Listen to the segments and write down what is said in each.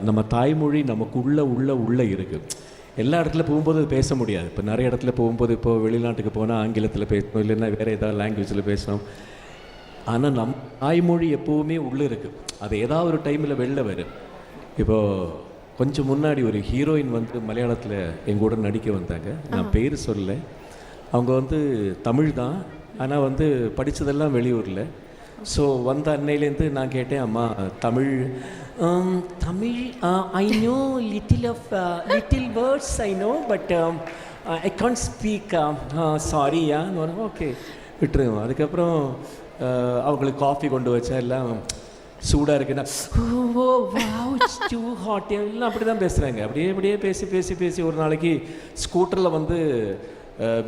நம்ம தாய்மொழி நமக்குள்ளே இருக்குது. எல்லா இடத்துல போகும்போது அது பேச முடியாது. இப்போ நிறைய இடத்துல போகும்போது, இப்போ வெளிநாட்டுக்கு போனால் ஆங்கிலத்தில் பேசணும், இல்லைன்னா வேறு ஏதாவது லாங்குவேஜில் பேசணும். ஆனால் தாய்மொழி எப்போவுமே உள்ளே இருக்குது. அது ஏதாவது ஒரு டைமில் வெளில வரும். இப்போது கொஞ்சம் முன்னாடி ஒரு ஹீரோயின் வந்து மலையாளத்தில் எங்கூட நடிக்க வந்தாங்க. நான் பேர் சொல்ல. அவங்க தமிழ் தான், ஆனால் படித்ததெல்லாம் வெளியூரில். ஸோ வந்த அன்னையிலேருந்து நான் கேட்டேன், அம்மா Tamil Tamil I know little words I know, but I can't speak, சாரியா. ஓகே விட்டுருங்க. அதுக்கப்புறம் அவங்களுக்கு காஃபி கொண்டு வச்சா எல்லாம் சூடாக இருக்குன்னா, oh wow it's too hot, எல்லாம் அப்படி தான் பேசுகிறாங்க. அப்படியே பேசி பேசி பேசி ஒரு நாளைக்கு ஸ்கூட்டரில்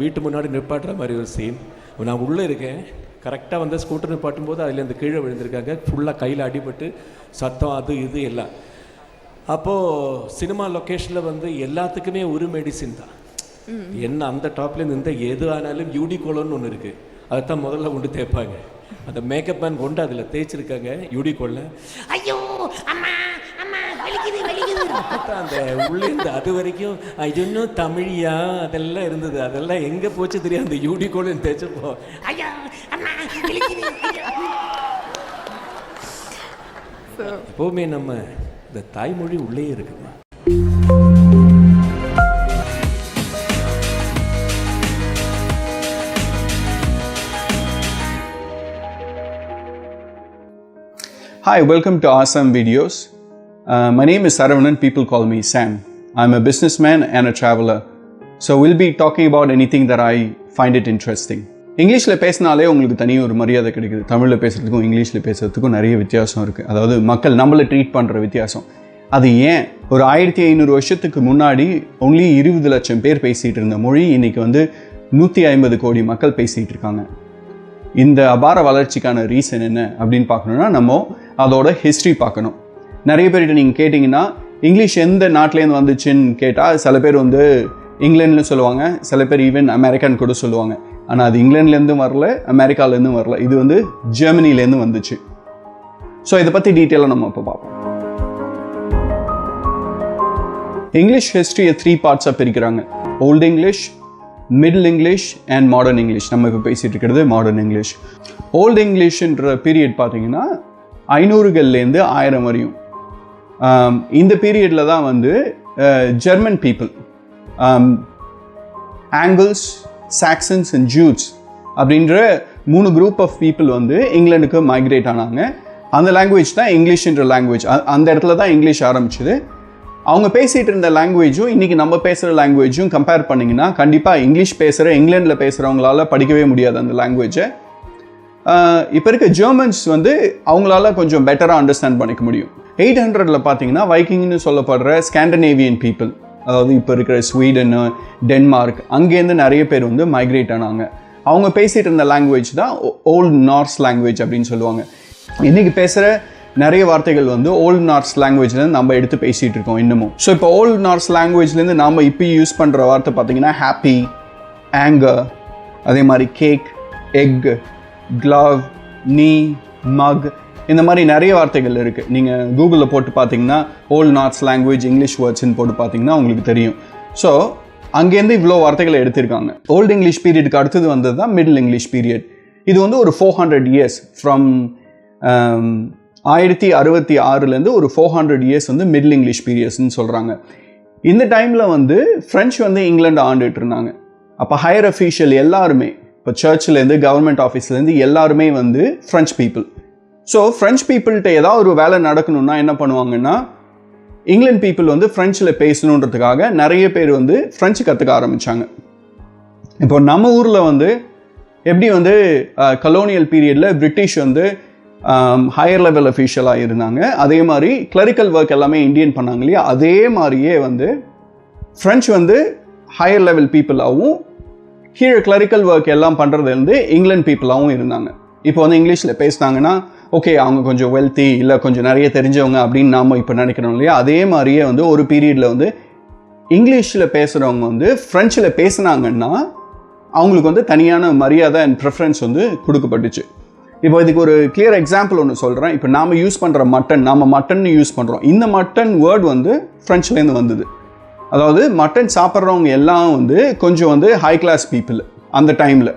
வீட்டு முன்னாடி நிப்பாட்டுற மாதிரி ஒரு சீன். நான் உள்ளே இருக்கேன். கரெக்டாக ஸ்கூட்டர் நிப்பாட்டும் போது அதுலேருந்து கீழே விழுந்திருக்காங்க. ஃபுல்லாக கையில் அடிபட்டு சத்தம், அது இது எல்லாம். அப்போது சினிமா லொக்கேஷனில் எல்லாத்துக்குமே ஒரு மெடிசின் தான். என்ன அந்த டாப்லேருந்து இந்த எது ஆனாலும் யூடிகோலோன்னு ஒன்று இருக்குது. அதைத்தான் முதல்ல கொண்டு தேய்ப்பாங்க. அந்த மேக்கப் மேன் கொண்டு அதில் தேய்ச்சிருக்காங்க யூடிகோல்ல. ஐயோ அம்மா அம்மா வலிக்குது வலிக்குது. அந்த உள்ளேருந்து அது வரைக்கும் இன்னும் தமிழியா அதெல்லாம் இருந்தது. அதெல்லாம் எங்கே போச்சு தெரியும். அந்த யூடிகோல் தேய்ச்சப்போ ஐயா அம்மா வலிக்குது. எப்போவுமே நம்ம இந்த தாய்மொழி உள்ளே இருக்குமா. Hi, welcome to Awesome Videos. My name is Saravanan. People call me Sam. I'm a businessman and a traveler. So we'll be talking about anything that I find it interesting. இங்கிலீஷில் பேசினாலே உங்களுக்கு தனி ஒரு மரியாதை கிடைக்குது. தமிழில் பேசுகிறதுக்கும் இங்கிலீஷில் பேசுகிறதுக்கும் நிறைய வித்தியாசம் இருக்குது. அதாவது மக்கள் நம்மளை ட்ரீட் பண்ணுற வித்தியாசம். அது ஏன் ஒரு 1500 வருஷத்துக்கு முன்னாடி ஒன்லி 20 லட்சம் பேர் பேசிகிட்டு இருந்த மொழி இன்றைக்கி 150 கோடி மக்கள் பேசிகிட்டு இருக்காங்க. இந்த அபார வளர்ச்சிக்கான ரீசன் என்ன அப்படின்னு பார்க்கணுன்னா நம்ம அதோட ஹிஸ்ட்ரி பார்க்கணும். நிறைய பேர்கிட்ட நீங்கள் கேட்டிங்கன்னா இங்கிலீஷ் எந்த நாட்டிலேருந்து வந்துச்சுன்னு கேட்டால் சில பேர் இங்கிலாந்துன்னு சொல்லுவாங்க, சில பேர் ஈவன் அமெரிக்கான்னு கூட சொல்லுவாங்க. ஆனால் அது இங்கிலாந்துலேருந்தும் வரல, அமெரிக்காலேருந்தும் வரல. இது ஜெர்மனிலேருந்து வந்துச்சு. ஸோ இதை பற்றி டீட்டெயிலாக நம்ம இப்போ பார்ப்போம். இங்கிலீஷ் ஹிஸ்ட்ரியை 3 பார்ட்ஸாக பிரிக்கிறாங்க. Old English, middle English and modern English. நம்ம இப்போ பேசிகிட்டு இருக்கிறது மாடர்ன் இங்கிலீஷ். ஓல்டு இங்கிலீஷ்ன்ற பீரியட் பார்த்தீங்கன்னா 500கள்லேருந்து 1000 வரையும். இந்த பீரியடில் தான் German people, angles, Saxons and Jude's அப்படின்ற 3 குரூப் ஆஃப் பீப்புள் இங்கிலாந்துக்கு மைக்ரேட் ஆனாங்க. அந்த லாங்குவேஜ் தான் இங்கிலீஷ்ன்ற லாங்குவேஜ். அந்த இடத்துல தான் இங்கிலீஷ் ஆரம்பிச்சுது. அவங்க பேசிகிட்டு இருந்த லாங்குவேஜும் இன்றைக்கி நம்ம பேசுகிற லாங்குவேஜும் கம்பேர் பண்ணிங்கன்னா கண்டிப்பாக இங்கிலீஷ் பேசுகிற இங்கிலாண்டில் பேசுகிறவங்களால படிக்கவே முடியாது அந்த லாங்குவேஜை. இப்போ இருக்க ஜெர்மன்ஸ் அவங்களால கொஞ்சம் பெட்டராக அண்டர்ஸ்டாண்ட் பண்ணிக்க முடியும். 800 பார்த்தீங்கன்னா வைக்கிங்னு சொல்லப்படுற ஸ்காண்டினேவியன் பீப்புள், அதாவது இப்போ இருக்கிற ஸ்வீடன், டென்மார்க், அங்கேருந்து நிறைய பேர் மைக்ரேட் ஆனாங்க. அவங்க பேசிகிட்டு இருந்த லாங்குவேஜ் தான் ஓல்டு நார்ஸ் லாங்குவேஜ் அப்படின்னு சொல்லுவாங்க. இன்றைக்கி பேசுகிற நிறைய வார்த்தைகள் ஓல்டு நார்ஸ் லாங்குவேஜ்லேருந்து நம்ம எடுத்து பேசிகிட்டு இருக்கோம் இன்னமும். ஸோ இப்போ ஓல்டு நார்ஸ் லாங்குவேஜ்லேருந்து நம்ம இப்போ யூஸ் பண்ணுற வார்த்தை பார்த்தீங்கன்னா ஹாப்பி, ஆங்கர், அதே மாதிரி கேக், எக், க்ளவ், நீ, மக், இந்த மாதிரி நிறைய வார்த்தைகள் இருக்குது. நீங்கள் கூகுளில் போட்டு பார்த்தீங்கன்னா ஓல்டு நார்ஸ் லாங்குவேஜ் இங்கிலீஷ் வேர்ட்ஸ்ன்னு போட்டு பார்த்தீங்கன்னா உங்களுக்கு தெரியும். ஸோ அங்கேருந்து இவ்வளோ வார்த்தைகளை எடுத்திருக்காங்க. ஓல்டு இங்கிலீஷ் பீரியடுக்கு அடுத்தது வந்தது தான் மிடில் இங்கிலீஷ் பீரியட். இது ஒரு 400 இயர்ஸ் ஃப்ரம் 1066 ஒரு 400 இயர்ஸ் மிடில் இங்கிலீஷ் பீரியட்ஸ்ன்னு சொல்கிறாங்க. இந்த டைமில் ஃப்ரெஞ்சு இங்கிலாந்து ஆண்டுட்டு இருந்தாங்க. அப்போ ஹையர் அஃபீஷியல் எல்லாருமே, இப்போ சர்ச்சிலேருந்து கவர்மெண்ட் ஆஃபீஸ்லேருந்து எல்லாருமே ஃப்ரெஞ்ச் பீப்புள். ஸோ ஃப்ரெஞ்ச் பீப்புள்கிட்ட ஏதாவது ஒரு வேலை நடக்கணும்னா என்ன பண்ணுவாங்கன்னா, இங்கிலாந்து பீப்புள் ஃப்ரெஞ்சில் பேசணுன்றதுக்காக நிறைய பேர் ஃப்ரெஞ்சு கற்றுக்க ஆரம்பித்தாங்க. இப்போ நம்ம ஊரில் எப்படி கலோனியல் பீரியடில் பிரிட்டிஷ் ஹையர் லெவல் அஃபீஷியலாக இருந்தாங்க, அதே மாதிரி கிளரிக்கல் ஒர்க் எல்லாமே இந்தியன் பண்ணாங்க இல்லையா, அதே மாதிரியே ஃப்ரெஞ்சு ஹையர் லெவல் பீப்புளாகவும் கீழே கிளரிக்கல் ஒர்க் எல்லாம் பண்ணுறது இங்கிலாந்து பீப்புளாகவும் இருந்தாங்க. இப்போ இங்கிலீஷில் பேசினாங்கன்னா ஓகே அவங்க கொஞ்சம் வெல்த்தி இல்லை கொஞ்சம் நிறைய தெரிஞ்சவங்க அப்படின்னு நாம் இப்போ நினைக்கிறோம் இல்லையா, அதே மாதிரியே ஒரு பீரியடில் இங்கிலீஷில் பேசுகிறவங்க ஃப்ரெஞ்சில் பேசுனாங்கன்னா அவங்களுக்கு தனியான மரியாதை அண்ட் ப்ரிஃபரன்ஸ் கொடுக்கப்பட்டுச்சு. இப்போ இதுக்கு ஒரு கிளியர் எக்ஸாம்பிள் ஒன்று சொல்கிறேன். இப்போ நாம் யூஸ் பண்ணுற நாம் மட்டன் யூஸ் பண்ணுறோம். இந்த மட்டன் வேர்ட் வந்து ஃப்ரெஞ்சுலேருந்து வந்தது. அதாவது மட்டன் சாப்பிட்றவங்க எல்லாம் வந்து கொஞ்சம் வந்து ஹை கிளாஸ் பீப்புள். அந்த டைமில்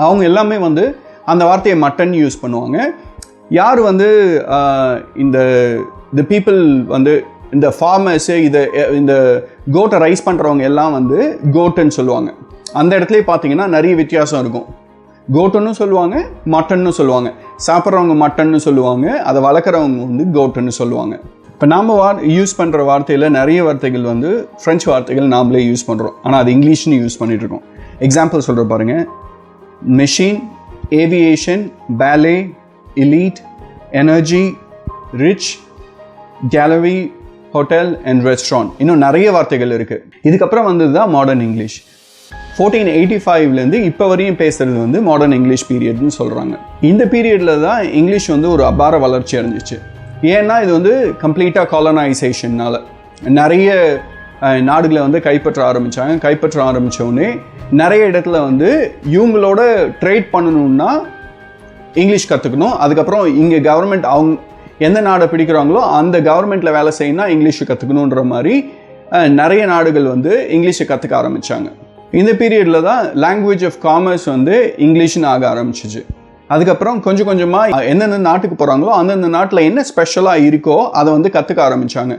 அவங்க எல்லாமே வந்து அந்த வார்த்தையை மட்டன் யூஸ் பண்ணுவாங்க. யார் வந்து இந்த பீப்புள் வந்து இந்த ஃபார்மர்ஸு இந்த கோட்டை ரைஸ் பண்ணுறவங்க எல்லாம் வந்து கோட்டுன்னு சொல்லுவாங்க. அந்த இடத்துலேயே பார்த்தீங்கன்னா நிறைய வித்தியாசம் இருக்கும். கோட்டுன்னு சொல்லுவாங்க, மட்டன்னு சொல்லுவாங்க. சாப்பிட்றவங்க மட்டன்னு சொல்லுவாங்க, அதை வளர்க்குறவங்க வந்து கோட்டுன்னு சொல்லுவாங்க. இப்போ நாம் யூஸ் பண்ணுற வார்த்தையில் நிறைய வார்த்தைகள் வந்து ஃப்ரெஞ்சு வார்த்தைகள் நாமளே யூஸ் பண்ணுறோம். ஆனால் அது இங்கிலீஷ்னு யூஸ் பண்ணிகிட்ருக்கோம். எக்ஸாம்பிள் சொல்கிற பாருங்கள். Machine, aviation, ballet, elite, energy, rich, gallery, hotel and restaurant. இன்னும் நிறைய வார்த்தைகள் இருக்குது. இதுக்கப்புறம் வந்தது தான் மாடர்ன் இங்கிலீஷ். 1485லேருந்து இப்போ வரையும் பேசுகிறது வந்து மாடர்ன் இங்கிலீஷ் பீரியட்னு சொல்கிறாங்க. இந்த பீரியடில் தான் இங்கிலீஷ் வந்து ஒரு அபார வளர்ச்சி அடைஞ்சிச்சு. ஏன்னா இது வந்து கம்ப்ளீட்டாக காலனைசேஷனால் நிறைய நாடுகளை வந்து கைப்பற்ற ஆரம்பித்தோடனே நிறைய இடத்துல வந்து இவங்களோட ட்ரேட் பண்ணணுன்னா இங்கிலீஷ் கற்றுக்கணும். அதுக்கப்புறம் இங்கே கவர்மெண்ட் அவங்க எந்த நாடை பிடிக்கிறாங்களோ அந்த கவர்மெண்ட்டில் வேலை செய்யணும்னா இங்கிலீஷை கற்றுக்கணுன்ற மாதிரி நிறைய நாடுகள் வந்து இங்கிலீஷை கற்றுக்க ஆரம்பித்தாங்க. இந்த பீரியடில் தான் லாங்குவேஜ் ஆஃப் காமர்ஸ் வந்து இங்கிலீஷ்னு ஆக ஆரம்பிச்சிச்சு. அதுக்கப்புறம் கொஞ்சம் கொஞ்சமாக எந்தெந்த நாட்டுக்கு போகிறாங்களோ அந்தந்த நாட்டில் என்ன ஸ்பெஷலாக இருக்கோ அதை வந்து கற்றுக்க ஆரம்பித்தாங்க.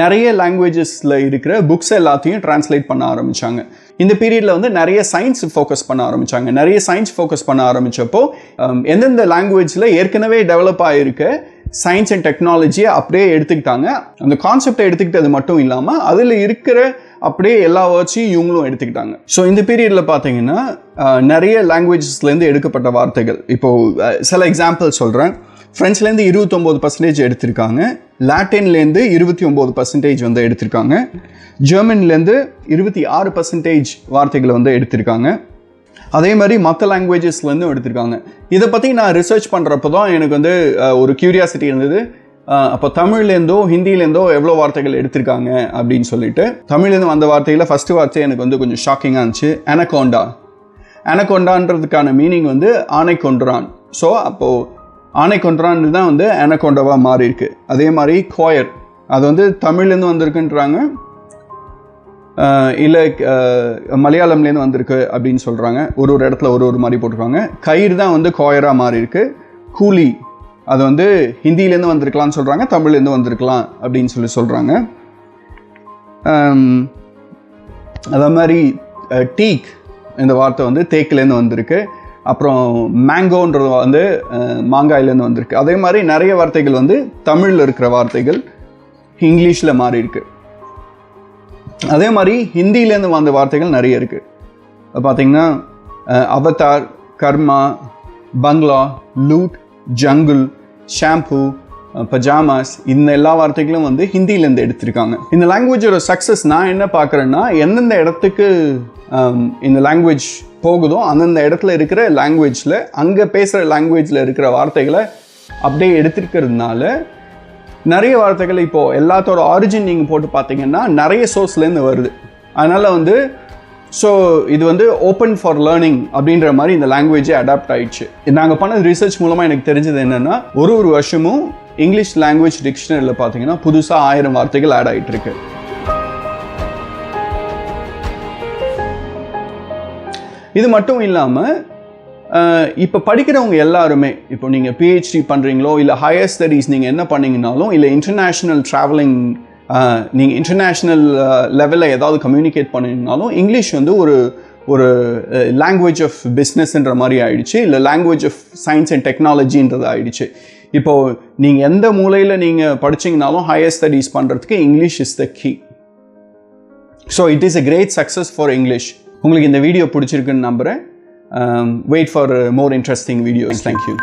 நிறைய லாங்குவேஜஸில் இருக்கிற புக்ஸ் எல்லாத்தையும் டிரான்ஸ்லேட் பண்ண ஆரம்பித்தாங்க. இந்த பீரியடில் வந்து நிறைய சயின்ஸ் ஃபோக்கஸ் பண்ண ஆரம்பித்தப்போ எந்தெந்த லாங்குவேஜில் ஏற்கனவே டெவலப் ஆகிருக்க சயின்ஸ் அண்ட் டெக்னாலஜியை அப்படியே எடுத்துக்கிட்டாங்க. அந்த கான்செப்டை எடுத்துக்கிட்டது மட்டும் இல்லாமல் அதில் இருக்கிற அப்படியே எல்லா வேர்ட்ஸையும் இவங்களும் எடுத்துக்கிட்டாங்க. ஸோ இந்த பீரியடில் பார்த்தீங்கன்னா நிறைய லாங்குவேஜஸ்லேருந்து எடுக்கப்பட்ட வார்த்தைகள். இப்போது சில எக்ஸாம்பிள் சொல்கிறேன். ஃப்ரெஞ்சுலேருந்து 29% எடுத்திருக்காங்க, லாட்டின்லேருந்து 29% வந்து எடுத்திருக்காங்க, ஜெர்மன்லேருந்து 26% வார்த்தைகளை வந்து எடுத்திருக்காங்க. அதே மாதிரி மற்ற லாங்குவேஜஸ்லேருந்தும் எடுத்திருக்காங்க. இதை பற்றி நான் ரிசர்ச் பண்ணுறப்போ தான் எனக்கு வந்து ஒரு க்யூரியாசிட்டி இருந்தது. அப்போ தமிழ்லேருந்தோ ஹிந்திலேருந்தோ எவ்வளோ வார்த்தைகள் எடுத்திருக்காங்க அப்படின்னு சொல்லிட்டு. தமிழ்லேருந்து வந்த வார்த்தையில் ஃபஸ்ட்டு வார்த்தை எனக்கு வந்து கொஞ்சம் ஷாக்கிங்காக இருந்துச்சு. அனகோண்டான்றதுக்கான மீனிங் வந்து ஆணை கொன்றான். ஸோ அப்போது ஆணை கொன்றான்னு தான் வந்து அனகோண்டாவாக மாறி இருக்கு. அதே மாதிரி கோயர், அது வந்து தமிழ்லேருந்து வந்திருக்குன்றாங்க, இல்லை மலையாளம்லேருந்து வந்திருக்கு அப்படின்னு சொல்கிறாங்க. ஒரு இடத்துல ஒரு மாதிரி போட்டிருக்காங்க. கயிறு தான் வந்து கோயராக மாறி இருக்கு. கூலி, அது வந்து ஹிந்திலேருந்து வந்திருக்கலாம்னு சொல்கிறாங்க, தமிழ்லேருந்து வந்திருக்கலாம் அப்படின்னு சொல்கிறாங்க. அதே மாதிரி டீக், இந்த வார்த்தை வந்து தேக்கிலேருந்து வந்திருக்கு. அப்புறம் மேங்கோன்றது வந்து மாங்காயிலேருந்து வந்திருக்கு. அதே மாதிரி நிறைய வார்த்தைகள் வந்து தமிழில் இருக்கிற வார்த்தைகள் இங்கிலீஷில் மாறி இருக்கு. அதே மாதிரி ஹிந்திலேருந்து வந்த வார்த்தைகள் நிறைய இருக்குது. பார்த்திங்கன்னா அவதார், கர்மா, பங்களா, லூட், ஜங்குல், ஷாம்பு, பஜாமாஸ், இந்த எல்லா வார்த்தைகளும் வந்து ஹிந்திலேருந்து எடுத்திருக்காங்க. இந்த லாங்குவேஜோட சக்ஸஸ் நான் என்ன பார்க்குறேன்னா, எந்தெந்த இடத்துக்கு இந்த லாங்குவேஜ் போகுதோ அந்தந்த இடத்துல இருக்கிற லாங்குவேஜில், அங்கே பேசுகிற லாங்குவேஜில் இருக்கிற வார்த்தைகளை அப்படியே எடுத்துருக்கிறதுனால நிறைய வார்த்தைகள் இப்போது எல்லாத்தோட ஆரிஜின் நீங்கள் போட்டு பார்த்தீங்கன்னா நிறைய சோர்ஸ்லேருந்து வருது. அதனால் வந்து ஸோ இது வந்து ஓப்பன் ஃபார் லேர்னிங் அப்படின்ற மாதிரி இந்த லாங்குவேஜே அடாப்ட் ஆயிடுச்சு. நாங்கள் பண்ண ரிசர்ச் மூலமாக எனக்கு தெரிஞ்சது என்னென்னா, ஒரு வருஷமும் இங்கிலீஷ் லாங்குவேஜ் டிக்ஷனரியில் பார்த்தீங்கன்னா புதுசாக 1000 வார்த்தைகள் ஆட் ஆகிட்டு இருக்கு. இது மட்டும் இல்லாமல் இப்போ படிக்கிறவங்க எல்லாருமே, இப்போ நீங்கள் பிஹெச்டி பண்ணுறீங்களோ இல்லை ஹையர் ஸ்டடீஸ் நீங்கள் என்ன பண்ணீங்கனாலும், இல்லை இன்டர்நேஷ்னல் ட்ராவலிங் நீங்கள் இன்டர்நேஷ்னல் லெவலில் ஏதாவது கம்யூனிகேட் பண்ணிங்கனாலும் இங்கிலீஷ் வந்து ஒரு லாங்குவேஜ் ஆஃப் பிஸ்னஸ்ன்ற மாதிரி ஆயிடுச்சு, இல்லை லாங்குவேஜ் ஆஃப் சயின்ஸ் அண்ட் டெக்னாலஜின்றது ஆயிடுச்சு. இப்போது நீங்கள் எந்த மூலையில் நீங்கள் படிச்சிங்கனாலும் ஹையர் ஸ்டடீஸ் பண்ணுறதுக்கு English is the key. So it is a great success for English. உங்களுக்கு இந்த வீடியோ பிடிச்சிருக்குன்னு நம்புகிறேன். Wait for more interesting videos. Thank you.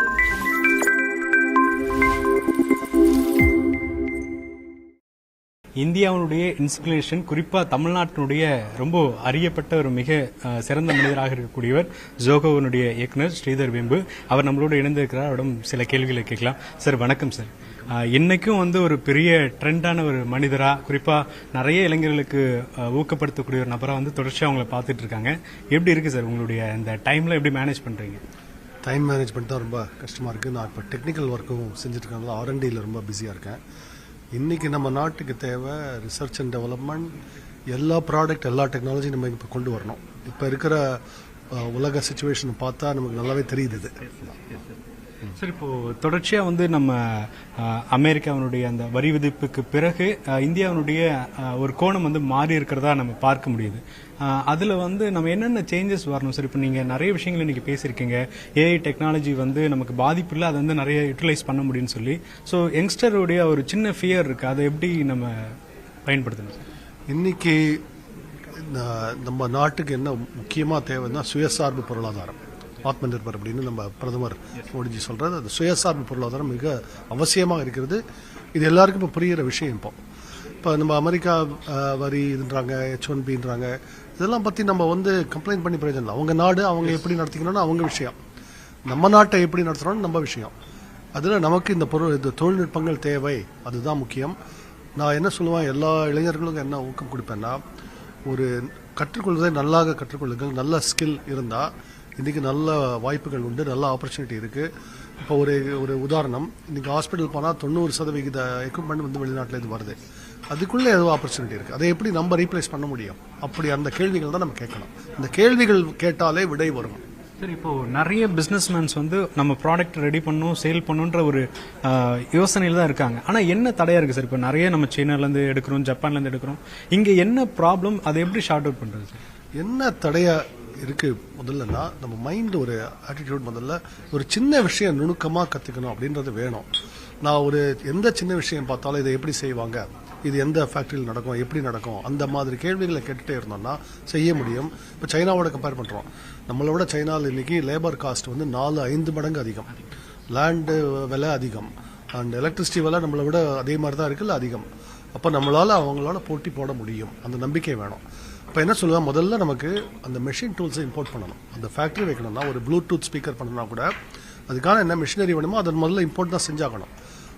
இந்தியாவுடைய இன்ஸ்பிரேஷன், குறிப்பாக தமிழ்நாட்டினுடைய ரொம்ப அறியப்பட்ட ஒரு மிக சிறந்த மனிதராக இருக்கக்கூடியவர் ஜோகோவனுடைய இயக்குனர் ஸ்ரீதர் வேம்பு. அவர் நம்மளோட இணைந்திருக்கிறார். அவரிடம் சில கேள்விகளை கேட்கலாம். சார் வணக்கம் சார். இன்னைக்கும் வந்து ஒரு பெரிய ட்ரெண்டான ஒரு மனிதராக, குறிப்பாக நிறைய இளைஞர்களுக்கு ஊக்கப்படுத்தக்கூடிய ஒரு நபராக வந்து தொடர்ச்சியாக அவங்கள பார்த்துட்டு இருக்காங்க. எப்படி இருக்குது சார் உங்களுடைய இந்த டைமில் எப்படி மேனேஜ் பண்ணுறீங்க? டைம் மேனேஜ்மெண்ட் தான் ரொம்ப கஷ்டமாக இருக்குது. நான் இப்போ டெக்னிக்கல் ஒர்க்கும் செஞ்சுட்ருக்கனால R&Dயில் ரொம்ப பிஸியாக இருக்கேன். இன்றைக்கி நம்ம நாட்டுக்கு தேவை ரிசர்ச் அண்ட் டெவலப்மெண்ட், எல்லா ப்ராடக்ட் எல்லா டெக்னாலஜி நம்ம இப்போ கொண்டு வரணும். இப்போ இருக்கிற உலக சுச்சுவேஷன் பார்த்தா நமக்கு நல்லாவே தெரியுது இது. சார், இப்போ தொடர்ச்சியாக வந்து நம்ம அமெரிக்காவினுடைய அந்த வரி விதிப்புக்கு பிறகு இந்தியாவினுடைய ஒரு கோணம் வந்து மாறி இருக்கிறதா நம்ம பார்க்க முடியுது. அதில் வந்து நம்ம என்னென்ன சேஞ்சஸ் வரணும் சார்? இப்போ நீங்கள் நிறைய விஷயங்கள் இன்றைக்கி பேசியிருக்கீங்க. ஏஐ டெக்னாலஜி வந்து நமக்கு பாதிப்பு இல்லை, அதை வந்து நிறைய யூட்டிலைஸ் பண்ண முடியும்னு சொல்லி. ஸோ யங்ஸ்டருடைய ஒரு சின்ன ஃபியர் இருக்குது, அதை எப்படி நம்ம பயன்படுத்தணும் சார்? இன்னைக்கு நம்ம நாட்டுக்கு என்ன முக்கியமாக தேவைன்னா சுயசார்பு பொருளாதாரம், ஆத்ம நிர்பர் அப்படின்னு நம்ம பிரதமர் மோடிஜி சொல்றது. அது சுயசார்பு பொருளாதாரம் மிக அவசியமாக இருக்கிறது. இது எல்லாருக்கும் இப்போ புரிகிற விஷயம். இப்போ நம்ம அமெரிக்கா வரி இதுன்றாங்க, H1Bன்றாங்க, இதெல்லாம் பற்றி நம்ம வந்து கம்ப்ளைண்ட் பண்ணி பிரயோஜனம் இல்லை. அவங்க நாடு அவங்க எப்படி நடத்திக்கணும்னு அவங்க விஷயம், நம்ம நாட்டை எப்படி நடத்துகிறோம்னு நம்ம விஷயம். அதில் நமக்கு இந்த தொழில்நுட்பங்கள் தேவை, அதுதான் முக்கியம். நான் என்ன சொல்லுவேன், எல்லா இளைஞர்களுக்கும் என்ன ஊக்கம் கொடுப்பேன்னா, ஒரு கற்றுக்கொள்வதை நல்லாக கற்றுக்கொள்ளுங்கள். நல்ல ஸ்கில் இருந்தால் இன்றைக்கி நல்ல வாய்ப்புகள் உண்டு, நல்ல ஆப்பர்ச்சுனிட்டி இருக்குது. இப்போ ஒரு உதாரணம், இன்றைக்கி ஹாஸ்பிட்டல் போனால் 90% எக்யூப்மெண்ட் வந்து வெளிநாட்டிலேருந்து வருது. அதுக்குள்ளே ஏதோ ஆப்பர்ச்சுனிட்டி இருக்குது, அதை எப்படி நம்ம ரீப்ளேஸ் பண்ண முடியும்? அப்படி அந்த கேள்விகள் தான் நம்ம கேட்கணும். அந்த கேள்விகள் கேட்டாலே விடை வரும். சார், இப்போ நிறைய பிஸ்னஸ்மேன்ஸ் வந்து நம்ம ப்ராடக்ட் ரெடி பண்ணணும், சேல் பண்ணணுன்ற ஒரு யோசனையில் தான் இருக்காங்க. ஆனால் என்ன தடையாக இருக்குது சார்? இப்போ நிறைய நம்ம சைனாலேருந்து எடுக்கிறோம், ஜப்பான்லேருந்து எடுக்கிறோம். இங்கே என்ன ப்ராப்ளம், அதை எப்படி ஷார்ட் அவுட் பண்ணுறது சார்? என்ன தடையாக இருக்குது முதல்லன்னா, நம்ம மைண்ட் ஒரு ஆட்டிடியூட், முதல்ல ஒரு சின்ன விஷயம் நுணுக்கமாக கற்றுக்கணும் அப்படின்றது வேணும். நான் எந்த சின்ன விஷயம் பார்த்தாலும் இதை எப்படி செய்வாங்க, இது எந்த ஃபேக்ட்ரியில் நடக்கும், எப்படி நடக்கும், அந்த மாதிரி கேள்விகளை கேட்டுகிட்டே இருந்தோம்னா செய்ய முடியும். இப்போ சைனாவோட கம்பேர் பண்ணுறோம், நம்மளோட சைனாவில் இன்றைக்கி லேபர் காஸ்ட் வந்து 4-5 மடங்கு அதிகம், லேண்டு விலை அதிகம், அண்ட் எலக்ட்ரிசிட்டி விலை நம்மளை விட அதே மாதிரி தான் இருக்குல்ல அதிகம். அப்போ நம்மளால் அவங்களோட போட்டி போட முடியும், அந்த நம்பிக்கை வேணும். இப்போ என்ன சொல்லுவேன், முதல்ல நமக்கு அந்த மெஷின் டூல்ஸை இம்போர்ட் பண்ணணும். அந்த ஃபேக்ட்ரி வைக்கணும்னா ஒரு ப்ளூடூத் ஸ்பீக்கர் பண்ணணும்னா கூட அதுக்கான என்ன மிஷினரி வேணுமோ அதை முதல்ல இம்போர்ட் தான் செஞ்சாகணும்.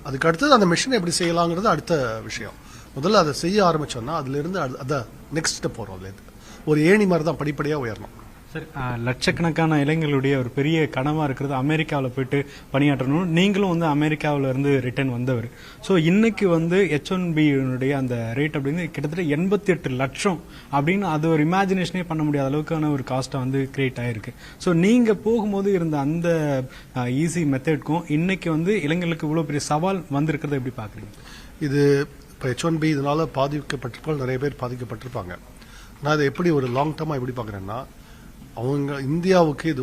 அதுக்கு அடுத்தது அந்த மிஷினை எப்படி செய்யலாங்கிறது அடுத்த விஷயம். முதல்ல அதை செய்ய ஆரம்பிச்சோம்னா அதுலேருந்து அதை நெக்ஸ்ட் ஸ்டெப் வரும். அதுலேருந்து ஒரு ஏணி மாதிரி தான் படிப்படியாக உயரணும். சார், லட்சக்கணக்கான இளைஞர்களுடைய ஒரு பெரிய கனவாக இருக்கிறது அமெரிக்காவில் போயிட்டு பணியாற்றணும். நீங்களும் வந்து அமெரிக்காவில் இருந்து ரிட்டர்ன் வந்தவர். ஸோ இன்னைக்கு வந்து H1Bனுடைய அந்த ரேட் அப்படின்னு கிட்டத்தட்ட 88 லட்சம் அப்படின்னு அது ஒரு இமேஜினேஷனே பண்ண முடியாத அளவுக்கான ஒரு காஸ்ட்டாக வந்து கிரியேட் ஆகிருக்கு. ஸோ நீங்கள் போகும்போது இருந்த அந்த ஈஸி மெத்தட்க்கும் இன்னைக்கு வந்து இளைஞர்களுக்கு இவ்வளோ பெரிய சவால் வந்திருக்கிறத எப்படி பார்க்குறீங்க? இது இப்போ H1B இதனால் பாதிக்கப்பட்டிருப்பாங்க, நிறைய பேர் பாதிக்கப்பட்டிருப்பாங்க. நான் இதை எப்படி ஒரு லாங் டர்மாக எப்படி பார்க்குறேன்னா, அவங்க இந்தியாவுக்கு இது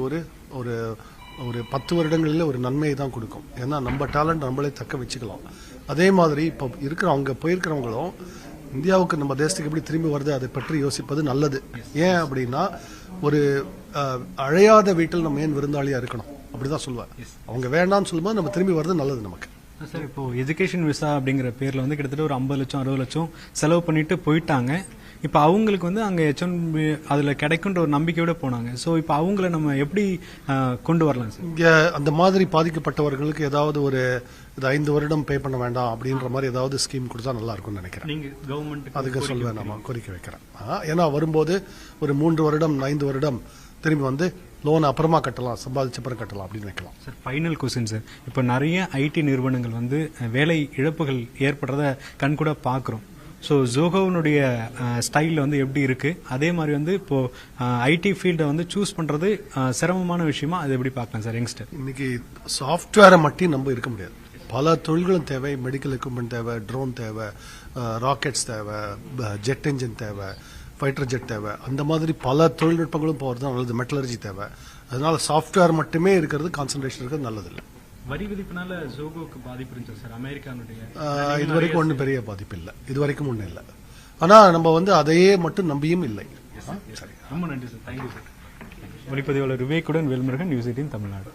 ஒரு 10 வருடங்களில் ஒரு நன்மையை தான் கொடுக்கும். ஏன்னா நம்ம டேலண்ட் நம்மளே தக்க வச்சுக்கலாம். அதே மாதிரி இப்போ அவங்க போயிருக்கிறவங்களும் இந்தியாவுக்கு நம்ம தேசத்துக்கு எப்படி திரும்பி வருது அதை பற்றி யோசிப்பது நல்லது. ஏன் அப்படின்னா, ஒரு அழையாத வீட்டில் நம்ம ஏன் விருந்தாளியாக இருக்கணும் அப்படிதான் சொல்லுவேன். அவங்க வேண்டாம்னு சொல்லும்போது நம்ம திரும்பி வர்றது நல்லது நமக்கு. சார், இப்போ எஜுகேஷன் விசா அப்படிங்கிற பேரில் வந்து கிட்டத்தட்ட ஒரு 50 லட்சம் 60 லட்சம் செலவு பண்ணிட்டு போயிட்டாங்க. இப்போ அவங்களுக்கு வந்து அங்கே H1B அதில் கிடைக்குன்ற ஒரு நம்பிக்கையோட போனாங்க. ஸோ இப்போ அவங்கள நம்ம எப்படி கொண்டு வரலாம் சார்? இங்கே அந்த மாதிரி பாதிக்கப்பட்டவர்களுக்கு ஏதாவது ஒரு 5 வருடம் பே பண்ண வேண்டாம் அப்படின்ற மாதிரி ஏதாவது ஸ்கீம் கொடுத்தா நல்லா இருக்கும்னு நினைக்கிறேன். நீங்கள் கவர்மெண்ட் அதுக்கு சொல்லுவேன், நம்ம கோரிக்கை வைக்கிறேன். ஏன்னா வரும்போது ஒரு 3 வருடம் 5 வருடம் திரும்பி வந்து லோன் அப்புறமா கட்டலாம், சம்பாதிச்ச அப்புறம் கட்டலாம் அப்படின்னு வைக்கலாம். சார், ஃபைனல் கொஸ்டின் சார், இப்போ நிறைய ஐடி நிறுவனங்கள் வந்து வேலை இழப்புகள் ஏற்படுறத கண்கூட பார்க்குறோம். ஸோ ஜோகோனுடைய ஸ்டைலில் வந்து எப்படி இருக்குது, அதே மாதிரி வந்து இப்போது ஐடி ஃபீல்டை வந்து சூஸ் பண்ணுறது சிரமமான விஷயமா அது எப்படி பார்க்கலாம் சார் யங்ஸ்டர்? இன்னைக்கு சாஃப்ட்வேரை மட்டும் நம்ம இருக்க முடியாது. பல தொழில்களும் தேவை. மெடிக்கல் எக்யூப்மெண்ட் தேவை, ட்ரோன் தேவை, ராக்கெட்ஸ் தேவை, ஜெட் என்ஜின் தேவை, ஃபைட்டர் ஜெட் தேவை. அந்த மாதிரி பல தொழில்நுட்பங்களும் போகிறது தான் நல்லது. மெட்டலர்ஜி தேவை. அதனால சாஃப்ட்வேர் மட்டுமே இருக்கிறது, கான்சன்ட்ரேஷன் இருக்கிறது நல்லதில்லை. வரி விதிப்புனால ஜோகோக்கு பாதிப்பு இருந்துச்சு சார் அமெரிக்கானுடைய? இது வரைக்கும் ஒன்றும் பெரிய பாதிப்பு இல்லை, இது வரைக்கும் ஒன்றும் இல்லை. ஆனால் நம்ம வந்து அதையே மட்டும் நம்பியும் இல்லை. சரி, ரொம்ப நன்றி சார், தேங்க்யூ சார். ஒளிப்பதிவாளர் விவேக்குடன் வேல்முருகன், நியூஸ் 18 தமிழ்நாடு.